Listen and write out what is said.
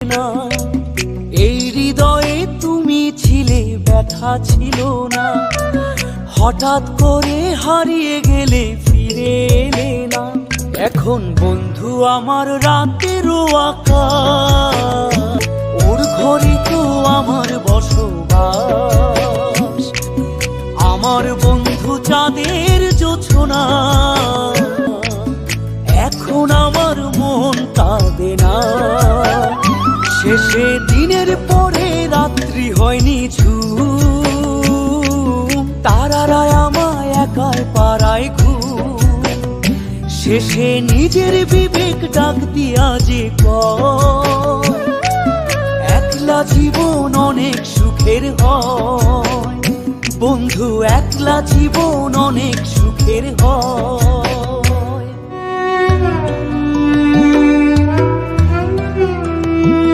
না, এই হৃদয়ে তুমি ছিলে, ব্যথা ছিল না। হঠাৎ করে হারিয়ে গেলে, ফিরে এলে না। এখন বন্ধু আমার রাতেরও আকাশ, ওর ঘরে তো আমার বসবাস। আমার বন্ধু চাঁদের জোছনা, এখন আমার মন কাঁদে না। শেষে দিনের পরে রাত্রি হয়নি ঝুম, তারারা আমায় একাই পাড়ায় ঘুম। শেষে নিজের বিবেক ডাক দিয়া যে কয়, একলা জীবন অনেক সুখের হয় বন্ধু, একলা জীবন অনেক সুখের হয়।